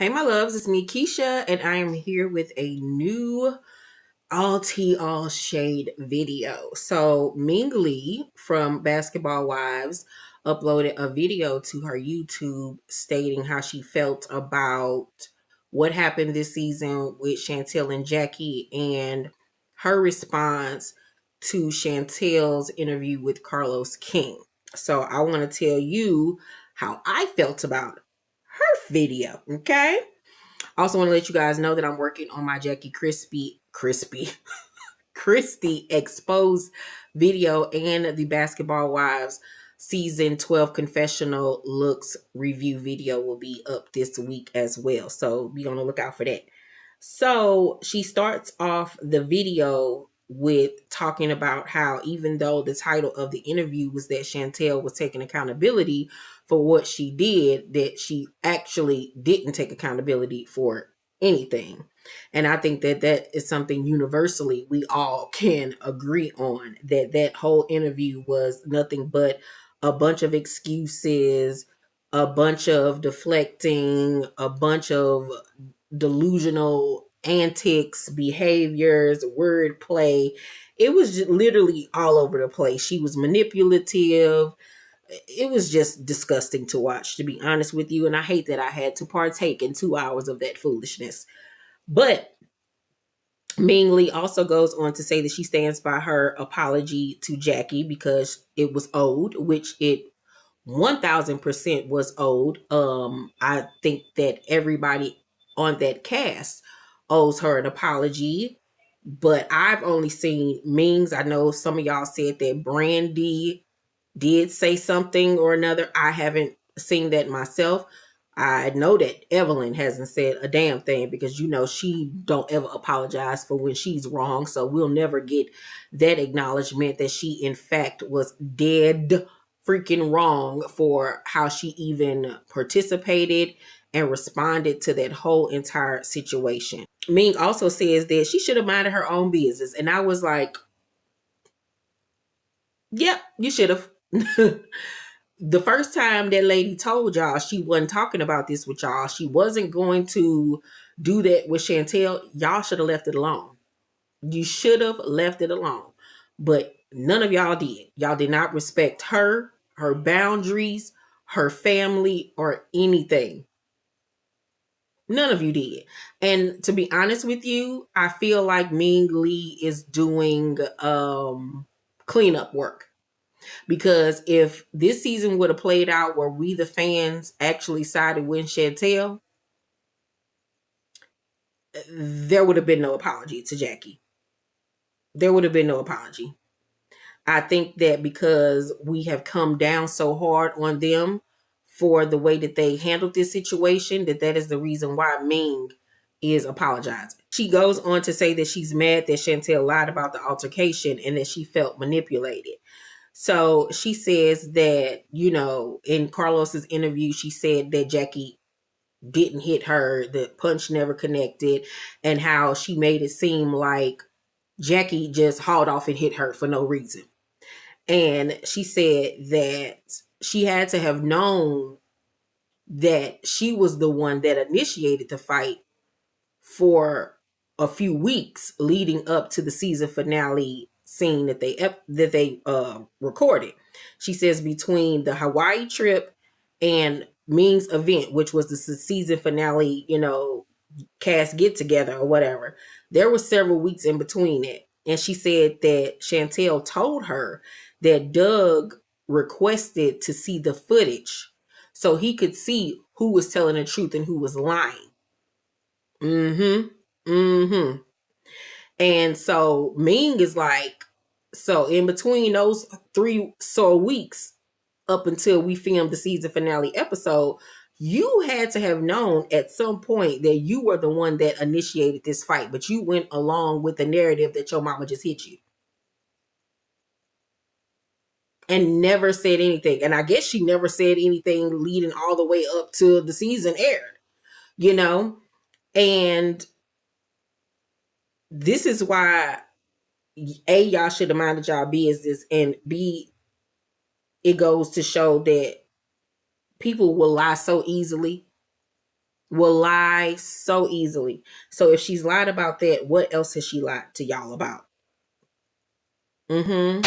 Hey, my loves, it's me, Keisha, and I am here with a new all tea, all shade video. So, Ming Lee from Basketball Wives uploaded a video to her YouTube stating how she felt about what happened this season with Chantel and Jackie and her response to Chantel's interview with Carlos King. So, I want to tell you how I felt about her video, okay? I also want to let you guys know that I'm working on my Jackie Christie exposed video and the Basketball Wives season 12 confessional looks review video will be up this week as well. So be on the lookout for that. So she starts off the video with talking about how even though the title of the interview was that Chantel was taking accountability for what she did, that she actually didn't take accountability for anything. And I think that that is something universally we all can agree on, that that whole interview was nothing but a bunch of excuses, a bunch of deflecting, a bunch of delusional antics, behaviors, wordplay. It was just literally all over the place. She was manipulative. It was just disgusting to watch, to be honest with you. And I hate that I had to partake in 2 hours of that foolishness. But Ming Lee also goes on to say that she stands by her apology to Jackie because it was owed, which it 1000% was owed. I think that everybody on that cast owes her an apology, but I've only seen Ming's. I know some of y'all said that Brandy did say something or another. I haven't seen that myself. I know that Evelyn hasn't said a damn thing because she don't ever apologize for when she's wrong. So we'll never get that acknowledgement that she in fact was dead freaking wrong for how she even participated and responded to that whole entire situation. Ming also says that she should have minded her own business. And I was like, yep, you should have. The first time that lady told y'all she wasn't talking about this with y'all, she wasn't going to do that with Chantel, y'all should have left it alone. You should have left it alone. But none of y'all did. Y'all did not respect her, her boundaries, her family, or anything. None of you did. And to be honest with you, I feel like Ming Lee is doing cleanup work. Because if this season would have played out where we, the fans, actually sided with Chantel, there would have been no apology to Jackie. There would have been no apology. I think that because we have come down so hard on them for the way that they handled this situation, that is the reason why Ming is apologizing. She goes on to say that she's mad that Chantel lied about the altercation and that she felt manipulated. So she says that, in Carlos's interview, she said that Jackie didn't hit her, the punch never connected, and how she made it seem like Jackie just hauled off and hit her for no reason. And she said that she had to have known that she was the one that initiated the fight for a few weeks leading up to the season finale scene that they recorded. She says between the Hawaii trip and Ming's event, which was the season finale, cast get together or whatever, there were several weeks in between it. And she said that Chantel told her that Doug requested to see the footage so he could see who was telling the truth and who was lying. And so Ming is like, so in between those 3 weeks up until we filmed the season finale episode, you had to have known at some point that you were the one that initiated this fight, but you went along with the narrative that your mama just hit you. And never said anything. And I guess she never said anything leading all the way up to the season aired, And this is why A, y'all should have minded y'all business, and B, it goes to show that people will lie so easily will lie so easily. So if she's lied about that, what else has she lied to y'all about? And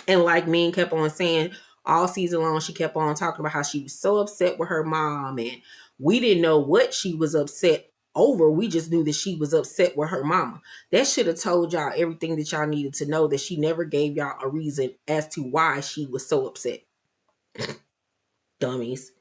like Ming kept on saying all season long, she kept on talking about how she was so upset with her mom, and we didn't know what she was upset over. We just knew that she was upset with her mama. That should have told y'all everything that y'all needed to know, that she never gave y'all a reason as to why she was so upset. Dummies.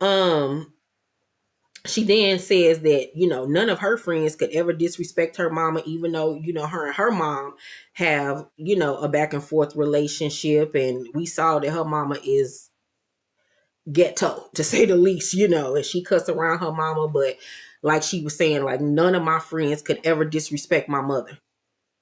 Um, she then says that, none of her friends could ever disrespect her mama, even though, her and her mom have, a back and forth relationship. And we saw that her mama is ghetto, to say the least, and she cussed around her mama. But like she was saying, like, none of my friends could ever disrespect my mother,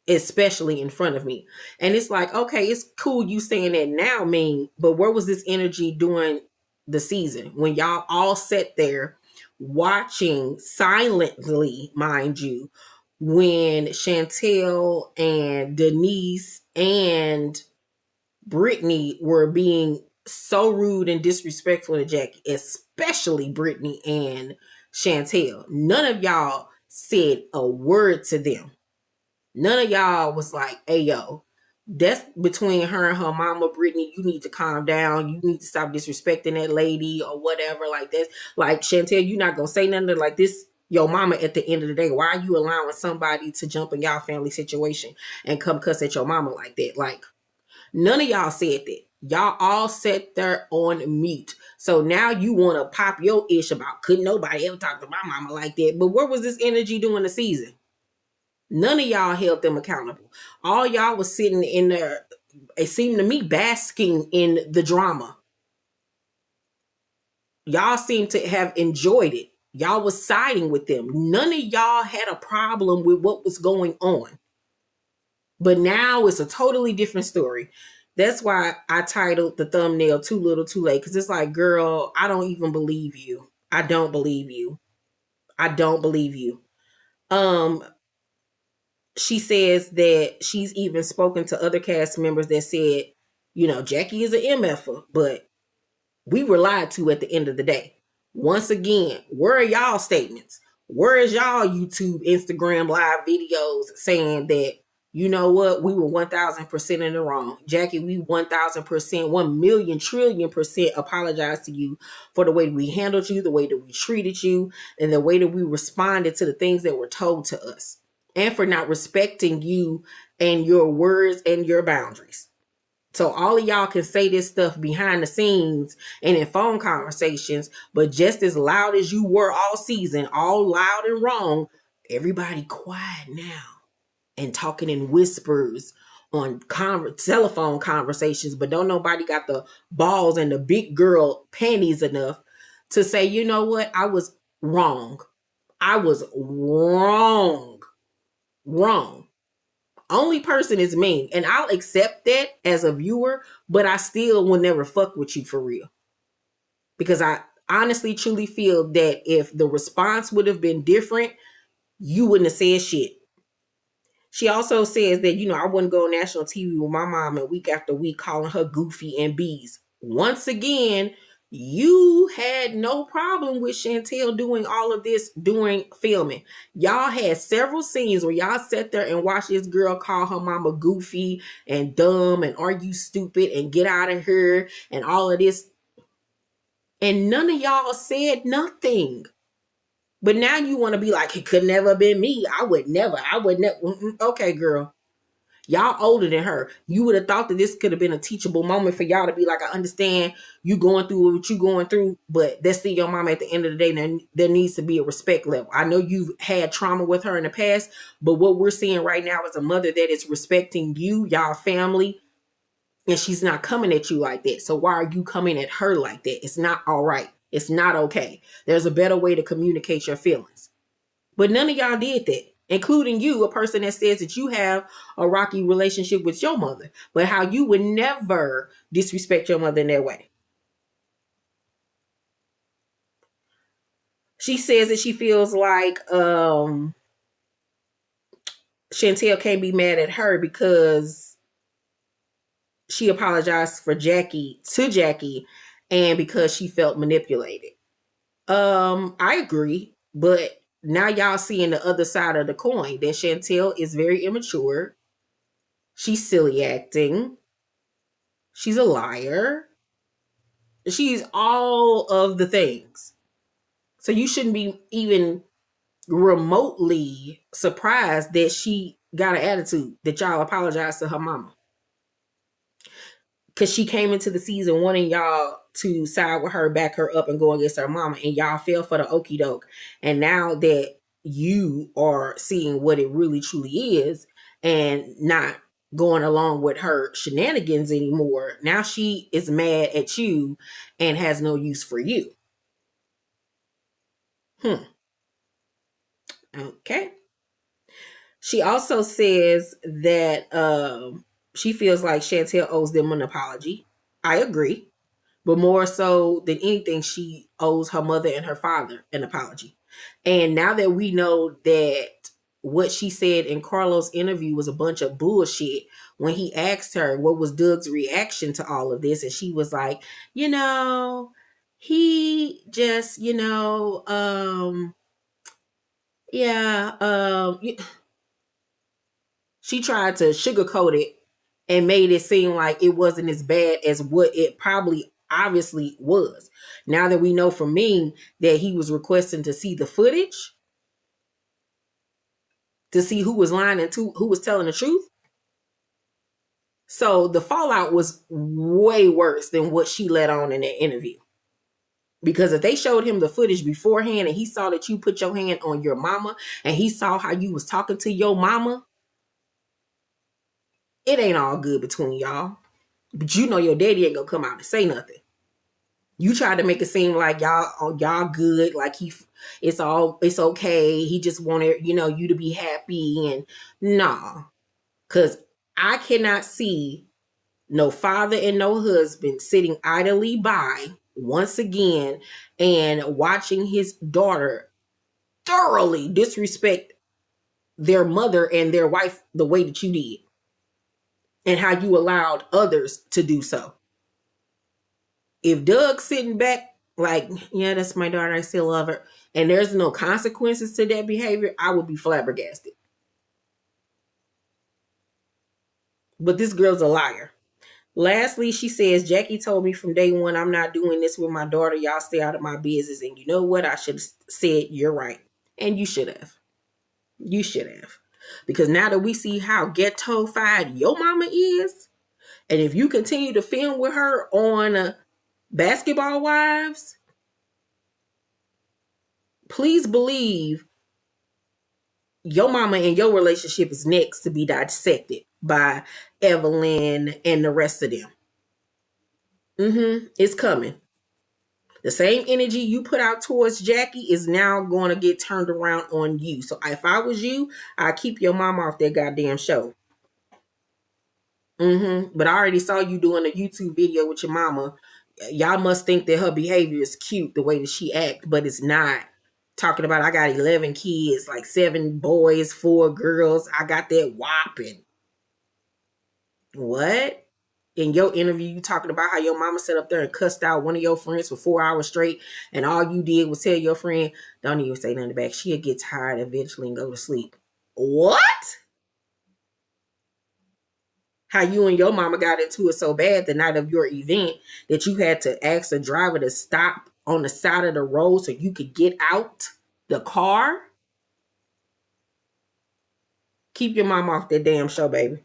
especially in front of me. And it's like, okay, it's cool you saying that now, Ming, but where was this energy during the season when y'all all sat there watching silently, mind you, when Chantel and Denise and Brittany were being so rude and disrespectful to Jackie, especially Brittany and Chantel? None of y'all said a word to them. None of y'all was like, hey, yo, that's between her and her mama, Brittany. You need to calm down. You need to stop disrespecting that lady or whatever. Like that. Like, Chantel, you not going to say nothing like this. Your mama, at the end of the day, why are you allowing somebody to jump in y'all family situation and come cuss at your mama like that? Like, none of y'all said that. Y'all all sat there on mute. So now you want to pop your ish about couldn't nobody ever talk to my mama like that. But where was this energy during the season? None of y'all held them accountable. All y'all was sitting in there, it seemed to me, basking in the drama. Y'all seem to have enjoyed it. Y'all was siding with them. None of y'all had a problem with what was going on. But now it's a totally different story. That's why I titled the thumbnail Too Little Too Late. Because it's like, girl, I don't even believe you. I don't believe you. I don't believe you. She says that she's even spoken to other cast members that said, Jackie is an MFer, but we were lied to at the end of the day. Once again, where are y'all statements? Where is y'all YouTube, Instagram live videos saying that, you know what, we were 1,000% in the wrong? Jackie, we 1,000%, 1,000,000,000,000,000% apologize to you for the way we handled you, the way that we treated you, and the way that we responded to the things that were told to us, and for not respecting you and your words and your boundaries. So all of y'all can say this stuff behind the scenes and in phone conversations, but just as loud as you were all season, all loud and wrong, everybody quiet now and talking in whispers on telephone conversations, but don't nobody got the balls and the big girl panties enough to say, you know what, I was wrong. I was wrong. Wrong. Only person is me, and I'll accept that as a viewer, but I still will never fuck with you for real. Because I honestly, truly feel that if the response would have been different, you wouldn't have said shit. She also says that, I wouldn't go on national TV with my mom and week after week calling her goofy and bees. Once again, you had no problem with Chantel doing all of this during filming. Y'all had several scenes where y'all sat there and watched this girl call her mama goofy and dumb and are you stupid and get out of here and all of this. And none of y'all said nothing. But now you want to be like, it could never have been me. I would never. Okay, girl. Y'all older than her. You would have thought that this could have been a teachable moment for y'all to be like, I understand you going through what you going through, but that's still your mama at the end of the day. There needs to be a respect level. I know you've had trauma with her in the past, but what we're seeing right now is a mother that is respecting you, y'all family, and she's not coming at you like that. So why are you coming at her like that? It's not all right. It's not okay. There's a better way to communicate your feelings. But none of y'all did that, including you, a person that says that you have a rocky relationship with your mother, but how you would never disrespect your mother in that way. She says that she feels like Chantel can't be mad at her because she apologized for Jackie to Jackie and because she felt manipulated. I agree, but now y'all seeing the other side of the coin that Chantel is very immature. She's silly acting. She's a liar. She's all of the things. So you shouldn't be even remotely surprised that she got an attitude that y'all apologized to her mama. Because she came into the season wanting y'all to side with her, back her up, and go against her mama, and y'all fell for the okie doke. And now that you are seeing what it really truly is and not going along with her shenanigans anymore, now she is mad at you and has no use for you. Okay. She also says that she feels like Chantel owes them an apology. I agree. But more so than anything, she owes her mother and her father an apology. And now that we know that what she said in Carlos' interview was a bunch of bullshit, when he asked her what was Doug's reaction to all of this, and she was like, he just, yeah, she tried to sugarcoat it and made it seem like it wasn't as bad as what it probably obviously was. Now that we know from Ming that he was requesting to see the footage to see who was lying and who was telling the truth. So the fallout was way worse than what she let on in that interview. Because if they showed him the footage beforehand and he saw that you put your hand on your mama and he saw how you was talking to your mama, it ain't all good between y'all. But you know your daddy ain't gonna come out and say nothing. You tried to make it seem like y'all good, like it's okay. He just wanted, you to be happy, and nah. Cause I cannot see no father and no husband sitting idly by once again and watching his daughter thoroughly disrespect their mother and their wife the way that you did. And how you allowed others to do so. If Doug's sitting back like, yeah, that's my daughter, I still love her, and there's no consequences to that behavior, I would be flabbergasted. But this girl's a liar. Lastly, she says, Jackie told me from day one, I'm not doing this with my daughter. Y'all stay out of my business. And you know what? I should have said, you're right. And you should have. You should have. Because now that we see how ghetto-fied your mama is, and if you continue to film with her on Basketball Wives, please believe your mama and your relationship is next to be dissected by Evelyn and the rest of them. It's coming. The same energy you put out towards Jackie is now going to get turned around on you. So if I was you, I'd keep your mama off that goddamn show. But I already saw you doing a YouTube video with your mama. Y'all must think that her behavior is cute, the way that she acts, but it's not. Talking about I got 11 kids, like 7 boys, 4 girls. I got that whopping. What? In your interview, you talking about how your mama sat up there and cussed out one of your friends for 4 hours straight, and all you did was tell your friend, don't even say nothing back. She'll get tired eventually and go to sleep. What? How you and your mama got into it so bad the night of your event that you had to ask the driver to stop on the side of the road so you could get out the car? Keep your mama off that damn show, baby.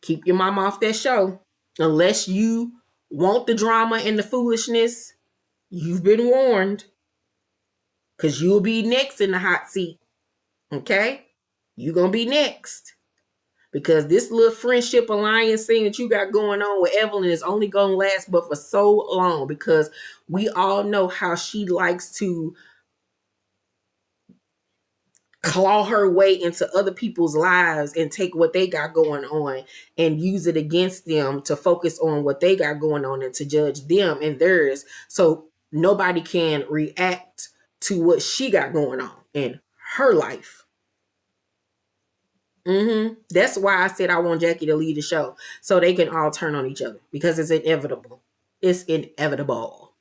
Keep your mama off that show. Unless you want the drama and the foolishness, you've been warned. Because you'll be next in the hot seat. Okay? You're going to be next. Because this little friendship alliance thing that you got going on with Evelyn is only going to last but for so long. Because we all know how she likes to claw her way into other people's lives and take what they got going on and use it against them to focus on what they got going on and to judge them and theirs. So nobody can react to what she got going on in her life. That's why I said I want Jackie to lead the show so they can all turn on each other because it's inevitable. It's inevitable.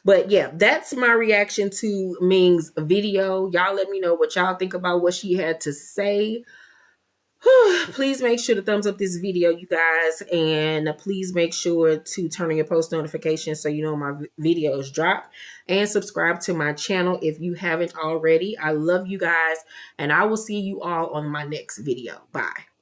But yeah, that's my reaction to Ming's video. Y'all let me know what y'all think about what she had to say. Please make sure to thumbs up this video, you guys, and please make sure to turn on your post notifications so you know my videos drop, and subscribe to my channel if you haven't already. I love you guys, and I will see you all on my next video. Bye.